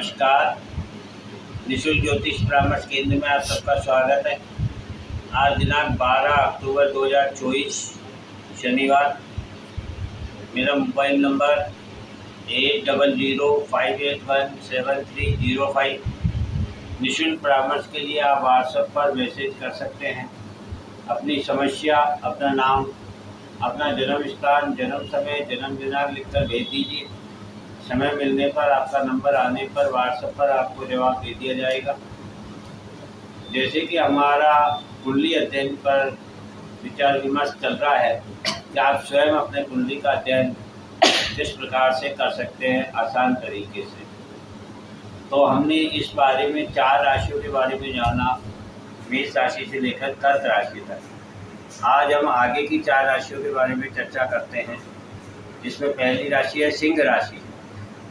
नमस्कार। निःशुल्क ज्योतिष परामर्श केंद्र में आप सबका स्वागत है। आज दिनांक 12 अक्टूबर 2024 शनिवार। मेरा मोबाइल नंबर 8005817305। निःशुल्क परामर्श के लिए आप व्हाट्सएप पर मैसेज कर सकते हैं। अपनी समस्या, अपना नाम, अपना जन्म स्थान, जन्म समय, जन्म दिनांक लिखकर भेज दीजिए। समय मिलने पर आपका नंबर आने पर व्हाट्सएप पर आपको जवाब दे दिया जाएगा। जैसे कि हमारा कुंडली अध्ययन पर विचार विमर्श चल रहा है कि आप स्वयं अपने कुंडली का अध्ययन किस प्रकार से कर सकते हैं आसान तरीके से। तो हमने इस बारे में 4 राशियों के बारे में जाना, मेष राशि से लेकर कर्क राशि तक। आज हम आगे की 4 राशियों के बारे में चर्चा करते हैं, जिसमें पहली राशि है सिंह राशि,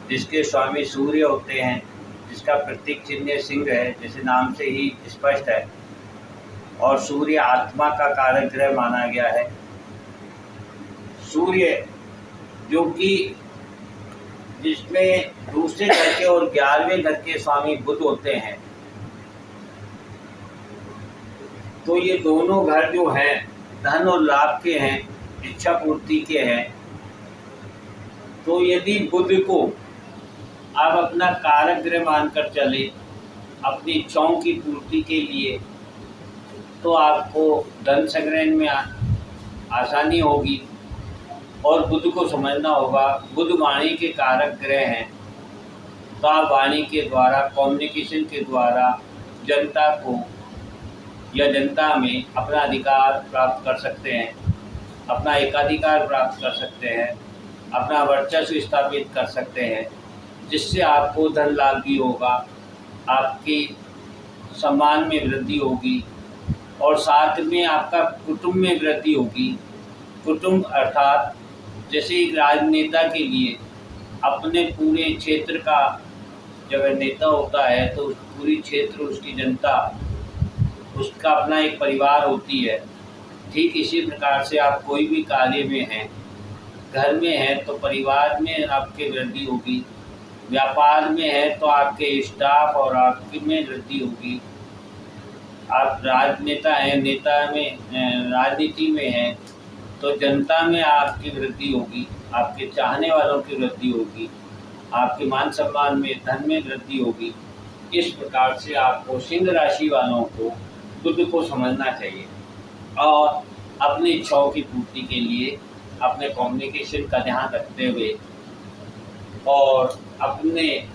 जिसके स्वामी सूर्य होते हैं, जिसका प्रतीक चिन्ह सिंह है, जैसे नाम से ही स्पष्ट है। और सूर्य आत्मा का कारक ग्रह माना गया है। सूर्य जो कि जिसमें दूसरे घर के और 11वें घर के स्वामी बुध होते हैं, तो ये दोनों घर जो हैं धन और लाभ के हैं, इच्छा पूर्ति के हैं। तो यदि बुध को आप अपना कारक ग्रह मानकर चले अपनी इच्छाओं की पूर्ति के लिए, तो आपको धन संग्रह में आसानी होगी। और बुध को समझना होगा, बुध वाणी के कारक ग्रह हैं, तो आप वाणी के द्वारा, कम्युनिकेशन के द्वारा जनता को या जनता में अपना अधिकार प्राप्त कर सकते हैं, अपना एकाधिकार प्राप्त कर सकते हैं, अपना वर्चस्व स्थापित कर सकते हैं, जिससे आपको धन लाभ भी होगा, आपकी सम्मान में वृद्धि होगी और साथ में आपका कुटुंब में वृद्धि होगी। कुटुंब अर्थात जैसे एक राजनेता के लिए अपने पूरे क्षेत्र का जब नेता होता है तो पूरी क्षेत्र, उसकी जनता, उसका अपना एक परिवार होती है। ठीक इसी प्रकार से आप कोई भी कार्य में हैं, घर में हैं तो परिवार में आपके वृद्धि होगी, व्यापार में है तो आपके स्टाफ और आपकी में वृद्धि होगी। आप राजनेता हैं, नेता में राजनीति में हैं तो जनता में आपकी वृद्धि होगी, आपके चाहने वालों की वृद्धि होगी, आपके मान सम्मान में, धन में वृद्धि होगी। इस प्रकार से आपको सिंह राशि वालों को बुध को समझना चाहिए और अपनी इच्छाओं की पूर्ति के लिए अपने कम्युनिकेशन का ध्यान रखते हुए और अपने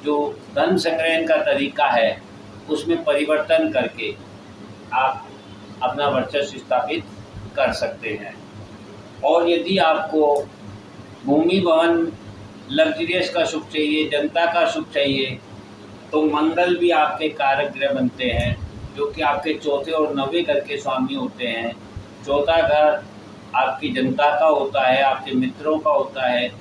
जो धन संग्रहण का तरीका है उसमें परिवर्तन करके आप अपना वर्चस्व स्थापित कर सकते हैं। और यदि आपको भूमि भवन लग्जरियस का सुख चाहिए, जनता का सुख चाहिए, तो मंगल भी आपके कारक ग्रह बनते हैं, जो कि आपके चौथे और 9वें घर के स्वामी होते हैं। चौथा घर आपकी जनता का होता है, आपके मित्रों का होता है,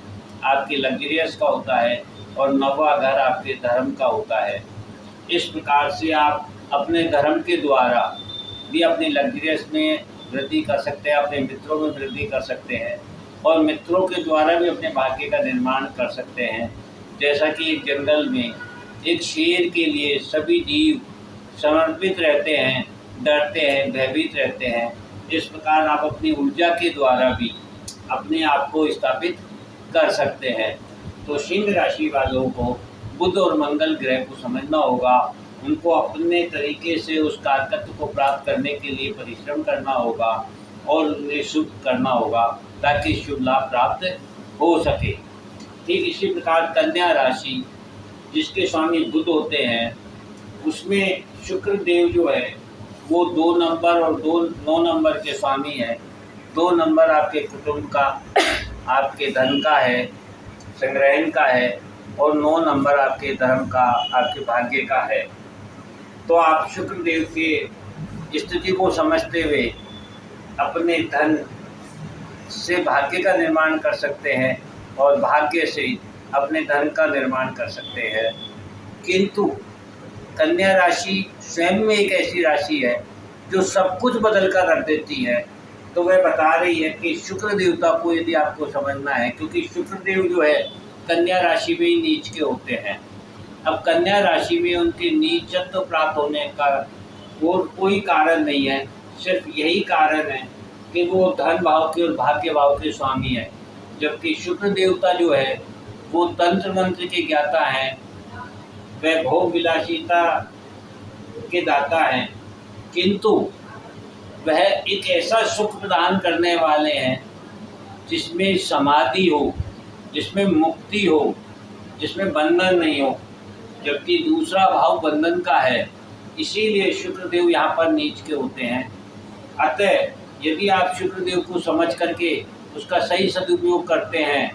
आपके लग्जरियस का होता है, और 9वां घर आपके धर्म का होता है। इस प्रकार से आप अपने धर्म के द्वारा भी अपने लग्जरियस में वृद्धि कर सकते हैं, अपने मित्रों में वृद्धि कर सकते हैं और मित्रों के द्वारा भी अपने भाग्य का निर्माण कर सकते हैं। जैसा कि एक जंगल में एक शेर के लिए सभी जीव समर्पित रहते हैं, डरते हैं, भयभीत रहते हैं, इस प्रकार आप अपनी ऊर्जा के द्वारा भी अपने आप को स्थापित कर सकते हैं। तो सिंह राशि वालों को बुध और मंगल ग्रह को समझना होगा, उनको अपने तरीके से उस कारकत्व को प्राप्त करने के लिए परिश्रम करना होगा और उन्हें शुभ करना होगा ताकि शुभ लाभ प्राप्त हो सके। ठीक इसी प्रकार कन्या राशि, जिसके स्वामी बुध होते हैं, उसमें शुक्र देव जो है वो 2 नंबर और 9 नंबर के स्वामी है। 2 नंबर आपके कुटुंब का, आपके धन का है, संग्रहण का है, और 9 नंबर आपके धर्म का, आपके भाग्य का है। तो आप शुक्र देव के स्थिति को समझते हुए अपने धन से भाग्य का निर्माण कर सकते हैं और भाग्य से अपने धन का निर्माण कर सकते हैं। किंतु कन्या राशि स्वयं में एक ऐसी राशि है जो सब कुछ बदल कर रख देती है। तो वह बता रही है कि शुक्र देवता को यदि आपको समझना है, क्योंकि शुक्र देव जो है कन्या राशि में ही नीच के होते हैं, अब कन्या राशि में उनके नीचत्व प्राप्त होने का और कोई कारण नहीं है, सिर्फ यही कारण है कि वो धन भाव के और भाग्य भाव के स्वामी है। जबकि शुक्र देवता जो है वो तंत्र मंत्र के ज्ञाता हैं, वह भोग विलासिता के दाता हैं, किंतु वह एक ऐसा सुख प्रदान करने वाले हैं जिसमें समाधि हो, जिसमें मुक्ति हो, जिसमें बंधन नहीं हो। जबकि दूसरा भाव बंधन का है, इसीलिए शुक्रदेव यहाँ पर नीच के होते हैं। अतः यदि आप शुक्रदेव को समझ करके उसका सही सदुपयोग करते हैं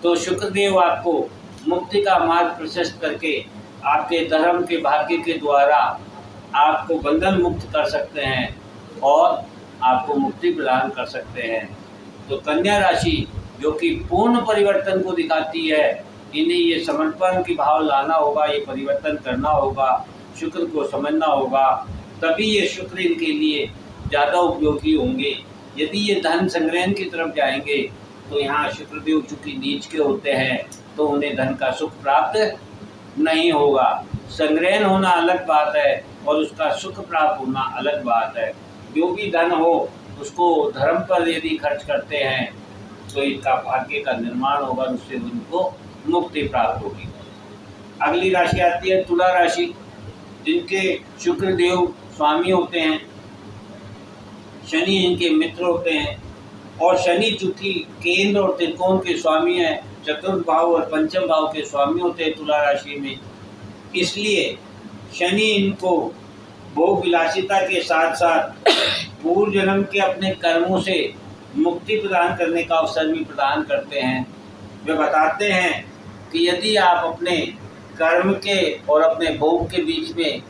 तो शुक्रदेव आपको मुक्ति का मार्ग प्रशस्त करके आपके धर्म के भाग्य के द्वारा आपको बंधन मुक्त कर सकते हैं और आपको मुक्ति प्रदान कर सकते हैं। तो कन्या राशि जो कि पूर्ण परिवर्तन को दिखाती है, इन्हें ये समर्पण की भाव लाना होगा, ये परिवर्तन करना होगा, शुक्र को समझना होगा, तभी ये शुक्र इनके लिए ज़्यादा उपयोगी होंगे। यदि ये धन संग्रहण की तरफ जाएंगे तो यहाँ शुक्रदेव चूँकि नीच के होते हैं तो उन्हें धन का सुख प्राप्त नहीं होगा। संग्रहण होना अलग बात है और उसका सुख प्राप्त होना अलग बात है। जो भी धन हो उसको धर्म पर यदि खर्च करते हैं तो इनका भाग्य का निर्माण होगा, उससे उनको मुक्ति प्राप्त होगी। अगली राशि आती है तुला राशि, जिनके शुक्रदेव स्वामी होते हैं, शनि इनके मित्र होते हैं और शनि चूंकि केंद्र और त्रिकोण के स्वामी हैं, चतुर्थ भाव और पंचम भाव के स्वामी होते हैं तुला राशि में, इसलिए शनि इनको भोग विलासिता के साथ साथ पूर्व जन्म के अपने कर्मों से मुक्ति प्रदान करने का अवसर भी प्रदान करते हैं। वे बताते हैं कि यदि आप अपने कर्म के और अपने भोग के बीच में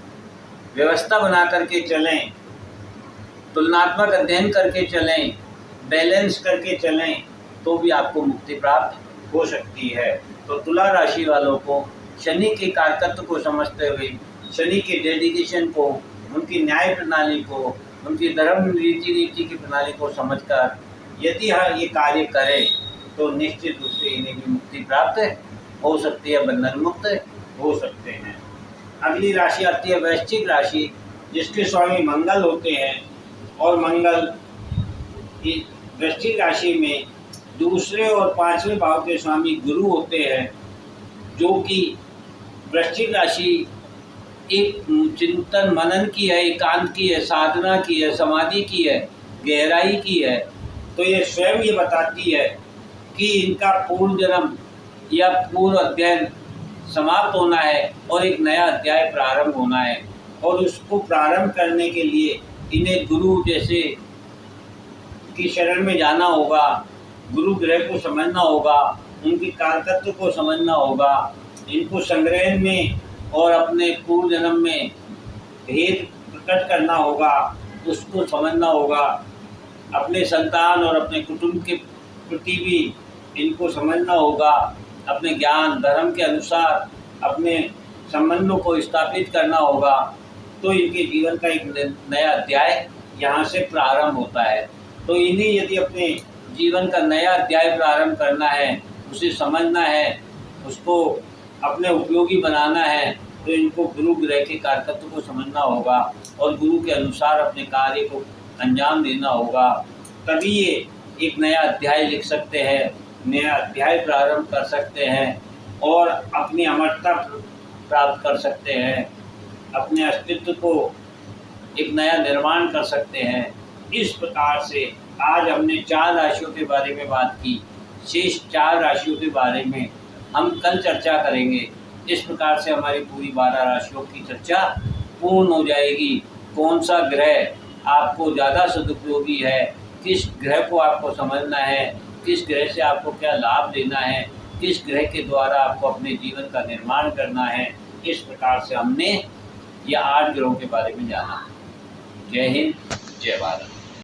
व्यवस्था बना करके चलें, तुलनात्मक अध्ययन करके चलें, बैलेंस करके चलें, तो भी आपको मुक्ति प्राप्त हो सकती है। तो तुला राशि वालों को शनि के कारकत्व को समझते हुए, शनि के डेडिकेशन को, उनकी न्याय प्रणाली को, उनकी धर्म रीति नीति की प्रणाली को समझकर यदि ये कार्य करें तो निश्चित रूप से इन्हें भी मुक्ति प्राप्त हो सकती है, बंधन मुक्त हो सकते हैं। अगली राशि आती है वृश्चिक राशि, जिसके स्वामी मंगल होते हैं और मंगल वृश्चिक राशि में दूसरे और पांचवें भाव के स्वामी गुरु होते हैं, जो कि वृश्चिक राशि एक चिंतन मनन की है, एकांत की है, साधना की है, समाधि की है, गहराई की है। तो ये स्वयं ये बताती है कि इनका पूर्व जन्म या पूर्व अध्ययन समाप्त होना है और एक नया अध्याय प्रारंभ होना है, और उसको प्रारंभ करने के लिए इन्हें गुरु जैसे की शरण में जाना होगा, गुरु ग्रह को समझना होगा, उनकी कारकत्व को समझना होगा, इनको संग्रहण में और अपने पूर्व जन्म में भेद प्रकट करना होगा, उसको समझना होगा, अपने संतान और अपने कुटुंब के प्रति भी इनको समझना होगा, अपने ज्ञान धर्म के अनुसार अपने संबंधों को स्थापित करना होगा। तो इनके जीवन का एक नया अध्याय यहाँ से प्रारंभ होता है। तो इन्हें यदि अपने जीवन का नया अध्याय प्रारंभ करना है, उसे समझना है, उसको अपने उपयोगी बनाना है, तो इनको गुरु ग्रह के कारकत्व को समझना होगा और गुरु के अनुसार अपने कार्य को अंजाम देना होगा। तभी ये एक नया अध्याय लिख सकते हैं, नया अध्याय प्रारंभ कर सकते हैं और अपनी अमरता प्राप्त कर सकते हैं, अपने अस्तित्व को एक नया निर्माण कर सकते हैं। इस प्रकार से आज हमने 4 राशियों के बारे में बात की, शेष 4 राशियों के बारे में हम कल चर्चा करेंगे। इस प्रकार से हमारी पूरी 12 राशियों की चर्चा पूर्ण हो जाएगी। कौन सा ग्रह आपको ज़्यादा सदुपयोगी है, किस ग्रह को आपको समझना है, किस ग्रह से आपको क्या लाभ लेना है, किस ग्रह के द्वारा आपको अपने जीवन का निर्माण करना है, इस प्रकार से हमने यह 8 ग्रहों के बारे में जाना। जय हिंद, जय भारत।